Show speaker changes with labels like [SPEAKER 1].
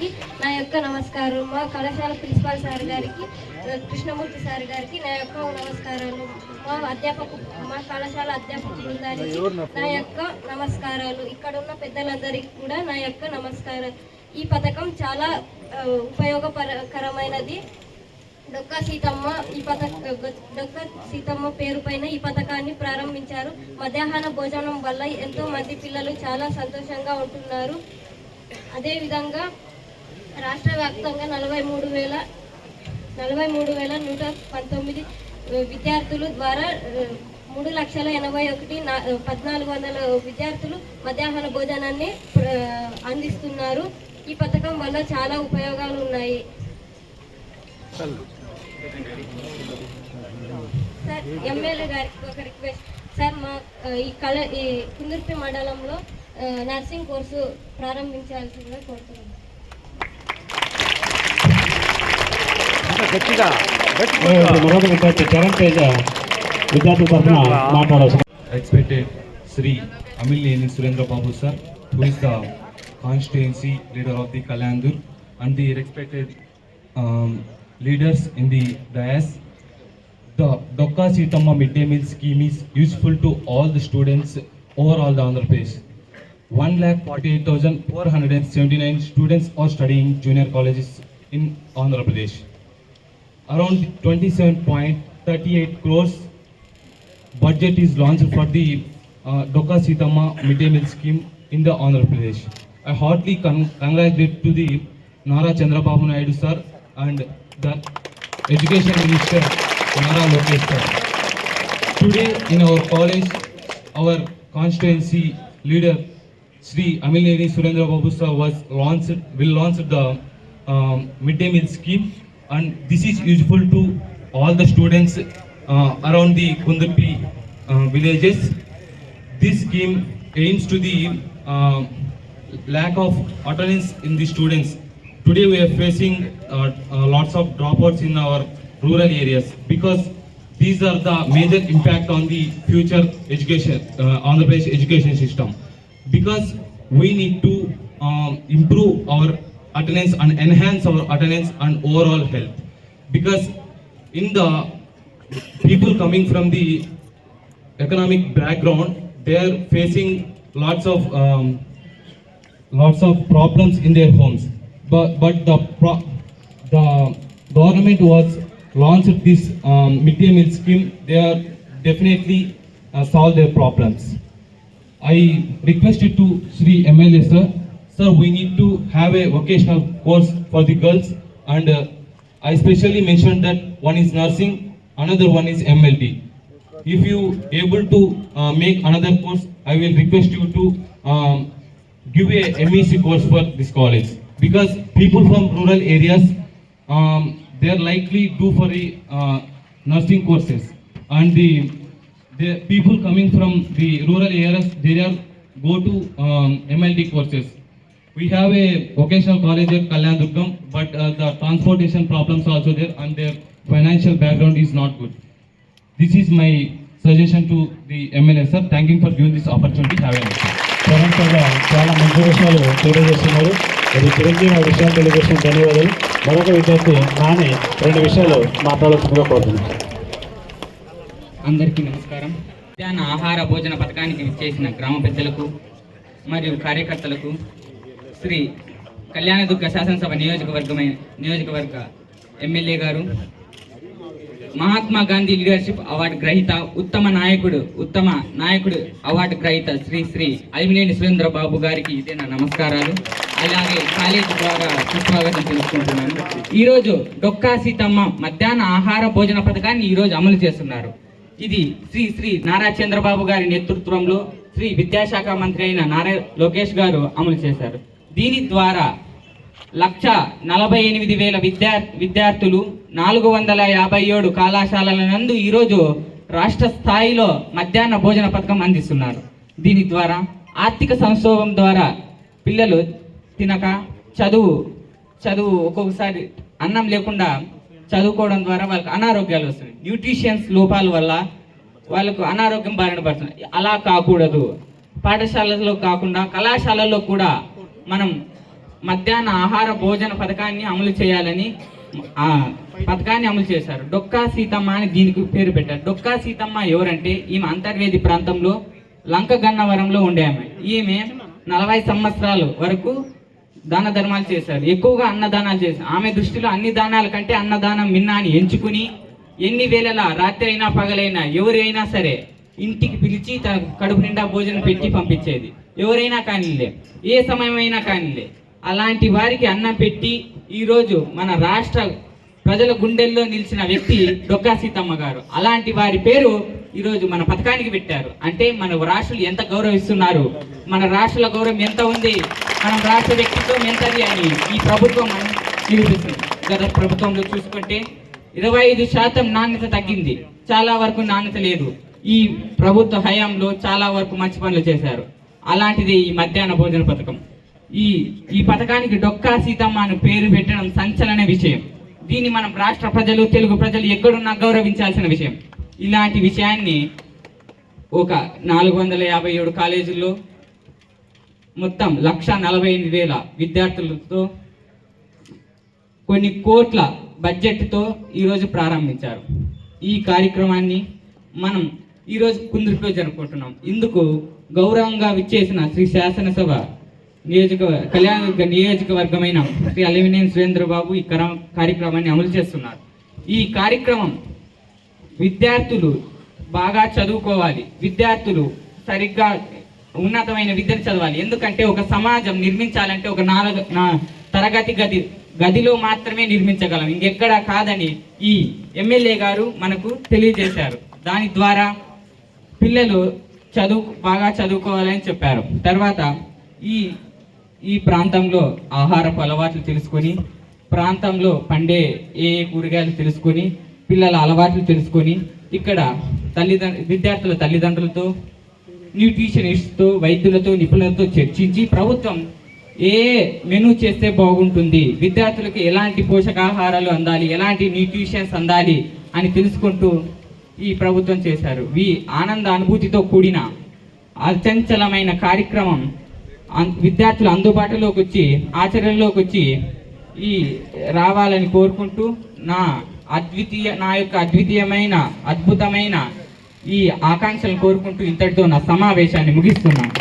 [SPEAKER 1] గారికి నా యొక్క నమస్కారం, మా కళాశాల ప్రిన్సిపాల్ సార్ గారికి, కృష్ణమూర్తి సార్ గారికి నా యొక్క నమస్కారాలు, మా కళాశాల అధ్యాపక బృందానికి నా యొక్క నమస్కారాలు, ఇక్కడ ఉన్న పెద్దలందరికీ కూడా నా యొక్క నమస్కారం. ఈ పథకం చాలా ఉపయోగకరమైనది. డొక్కా సీతమ్మ పేరు పైన ఈ పథకాన్ని ప్రారంభించారు. మధ్యాహ్న భోజనం వల్ల ఎంతో మంది పిల్లలు చాలా సంతోషంగా ఉంటున్నారు. అదేవిధంగా రాష్ట్ర వ్యాప్తంగా 43,119 విద్యార్థులు ద్వారా 3,81,1400 విద్యార్థులు మధ్యాహ్న భోజనాన్ని అందిస్తున్నారు. ఈ పథకం వల్ల చాలా ఉపయోగాలు ఉన్నాయి. సార్, ఎమ్మెల్యే గారికి ఒక రిక్వెస్ట్ సార్, మా ఈ కుందుర్పి మండలంలో నర్సింగ్ కోర్సు ప్రారంభించాల్సిందిగా కోరుతున్నాను.
[SPEAKER 2] Respected Sri Amilneni Surendra Babu sir, who is the constituency leader of the Kalyandur, and the respected leaders in the dais. The Dokka Sitama midday meal scheme is useful to all the students over all the Andhra Pradesh. 1,48,479 students are studying junior colleges in Andhra Pradesh. Around 27.38 crores budget is launched for the Dokka Sitama midday meal scheme in the Andhra Pradesh. I heartily congratulate to the Nara Chandrababu Naidu sir and the Education Minister Nara Lokesh sir. Today in our college, our constituency leader Sri Amilneni Surendra Babu sir will launch the midday meal scheme, and this is useful to all the students around the Kundurpi villages. This scheme aims to the lack of attendance in the students. Today we are facing lots of dropouts in our rural areas because these are the major impact on the future education on the Pradesh education system. Because we need to improve our attendance and enhance our attendance and overall health. Because in the people coming from the economic background, they are facing lots of problems in their homes. But the government was launched this midday meal scheme. They are definitely solve their problems. I requested to Sri MLA sir, we need to have a vocational course for the girls, and I specially mentioned that one is nursing, another one is MLT. If you able to make another course, I will request you to give a MEC course for this college, because people from rural areas they are likely do for the nursing courses, and the people coming from the rural areas, they are go to MLT courses. We have a vocational college at Kalyandurgam, but the transportation problems are also there, and their financial background is not good. This is my suggestion to the MLA sir. Thank you for giving this opportunity. Have a nice day.
[SPEAKER 3] చాలా మంచి విషయాలు తెలియజేస్తున్నారు. ఇది చిరంజీవి విషయాలు తెలియజేసిన ధన్యవాదాలు. మరొక విద్యార్థి నాని 2 విషయాలు మాట్లాడాల్సిందిగా కోరుతున్నాను.
[SPEAKER 4] అందరికీ నమస్కారం. మధ్యాహ్న ఆహార భోజన పథకానికి ఇచ్చేసిన గ్రామ పెద్దలకు మరియు కార్యకర్తలకు, శ్రీ కళ్యాణదుర్గ శాసనసభ నియోజకవర్గ ఎమ్మెల్యే గారు, మహాత్మా గాంధీ లీడర్షిప్ అవార్డు గ్రహీత, ఉత్తమ నాయకుడు అవార్డు గ్రహీత శ్రీ అమిలినేని సురేంద్ర బాబు గారికి ఇదే నా నమస్కారాలు. అలాగే కాలేజీ ద్వారా సుస్వాగతం తెలుసుకుంటున్నాను. ఈరోజు డొక్కా సీతమ్మ మధ్యాహ్న ఆహార భోజన పథకాన్ని ఈరోజు అమలు చేస్తున్నారు. ఇది శ్రీ నారా చంద్రబాబు గారి నేతృత్వంలో శ్రీ విద్యాశాఖ మంత్రి అయిన నారా లోకేష్ గారు అమలు చేశారు. దీని ద్వారా 1,48,000 విద్యార్థులు 457 కళాశాలల నందు ఈరోజు రాష్ట్ర స్థాయిలో మధ్యాహ్న భోజన పథకం అందిస్తున్నారు. దీని ద్వారా ఆర్థిక సంక్షోభం ద్వారా పిల్లలు తినక చదువు ఒక్కొక్కసారి అన్నం లేకుండా చదువుకోవడం ద్వారా వాళ్ళకి అనారోగ్యాలు వస్తున్నాయి. న్యూట్రిషన్స్ లోపాల వల్ల వాళ్ళకు అనారోగ్యం బారిన పడుతుంది. అలా కాకూడదు. పాఠశాలలో కాకుండా కళాశాలల్లో కూడా మనం మధ్యాహ్న ఆహార భోజన పథకాన్ని అమలు చేయాలని ఆ పథకాన్ని అమలు చేశారు. డొక్కా సీతమ్మ అని దీనికి పేరు పెట్టారు. డొక్కా సీతమ్మ ఎవరంటే ఈమె అంతర్వేది ప్రాంతంలో లంక గన్నవరంలో ఉండే ఆమె. ఈమె 40 సంవత్సరాల వరకు దాన ధర్మాలు చేశారు. ఎక్కువగా అన్నదానాలు చేశారు. ఆమె దృష్టిలో అన్ని దానాల కంటే అన్నదానం మిన్నా అని ఎంచుకుని ఎన్ని వేళలా రాత్రి అయినా పగలైనా ఎవరైనా సరే ఇంటికి పిలిచి తన కడుపు నిండా భోజనం పెట్టి పంపించేది. ఎవరైనా కానిలే, ఏ సమయమైనా కానిలే, అలాంటి వారికి అన్నం పెట్టి ఈరోజు మన రాష్ట్ర ప్రజల గుండెల్లో నిలిచిన వ్యక్తి డొక్కా సీతమ్మ గారు. అలాంటి వారి పేరు ఈరోజు మన పథకానికి పెట్టారు. అంటే మన రాష్ట్రులు ఎంత గౌరవిస్తున్నారు, మన రాష్ట్రాల గౌరవం ఎంత ఉంది, మనం రాష్ట్ర వ్యక్తిత్వం ఎంతది అని ఈ ప్రభుత్వం నిరూపిస్తుంది. గత ప్రభుత్వంలో చూసుకుంటే 25% నాణ్యత తగ్గింది, చాలా వరకు నాణ్యత లేదు. ఈ ప్రభుత్వ హయాంలో చాలా వరకు మంచి పనులు చేశారు. అలాంటిది ఈ మధ్యాహ్న భోజన పథకం. ఈ పథకానికి డొక్కా సీతమ్మ అని పేరు పెట్టడం సంచలన విషయం. దీన్ని మనం రాష్ట్ర ప్రజలు, తెలుగు ప్రజలు ఎక్కడున్నా గౌరవించాల్సిన విషయం. ఇలాంటి విషయాన్ని ఒక 457 కాలేజీల్లో మొత్తం 1,48,000 విద్యార్థులతో కొన్ని కోట్ల బడ్జెట్తో ఈరోజు ప్రారంభించారు. ఈ కార్యక్రమాన్ని మనం ఈరోజు కుందుర్పిలో జరుపుకుంటున్నాం. ఇందుకు గౌరవంగా విచ్చేసిన శ్రీ శాసనసభ కళ్యాణదుర్గ నియోజకవర్గమైన శ్రీ అలివినేని సురేంద్రబాబు ఈ కార్యక్రమాన్ని అమలు చేస్తున్నారు. ఈ కార్యక్రమం విద్యార్థులు బాగా చదువుకోవాలి, విద్యార్థులు సరిగ్గా ఉన్నతమైన విద్యను చదవాలి. ఎందుకంటే ఒక సమాజం నిర్మించాలంటే ఒక తరగతి గదిలో మాత్రమే నిర్మించగలం, ఇంకెక్కడా కాదని ఈ ఎమ్మెల్యే గారు మనకు తెలియజేశారు. దాని ద్వారా పిల్లలు బాగా చదువుకోవాలని చెప్పారు. తర్వాత ఈ ప్రాంతంలో ఆహారపు అలవాట్లు తెలుసుకొని, ప్రాంతంలో పండే ఏ కూరగాయలు తెలుసుకొని, పిల్లల అలవాట్లు తెలుసుకొని, ఇక్కడ విద్యార్థుల తల్లిదండ్రులతో, న్యూట్రిషనిస్ట్తో, వైద్యులతో, నిపుణులతో చర్చించి ప్రభుత్వం ఏ మెనూ చేస్తే బాగుంటుంది, విద్యార్థులకు ఎలాంటి పోషకాహారాలు అందాలి, ఎలాంటి న్యూట్రిషన్స్ అందాలి అని తెలుసుకుంటూ ఈ ప్రభుత్వం చేశారు. ఆనంద అనుభూతితో కూడిన అచంచలమైన కార్యక్రమం విద్యార్థులు అందుబాటులోకి వచ్చి, ఆచరణలోకి వచ్చి రావాలని కోరుకుంటూ నా యొక్క అద్వితీయమైన అద్భుతమైన ఈ ఆకాంక్షలు కోరుకుంటూ ఇంతటితో నా సమావేశాన్ని ముగిస్తున్నాను.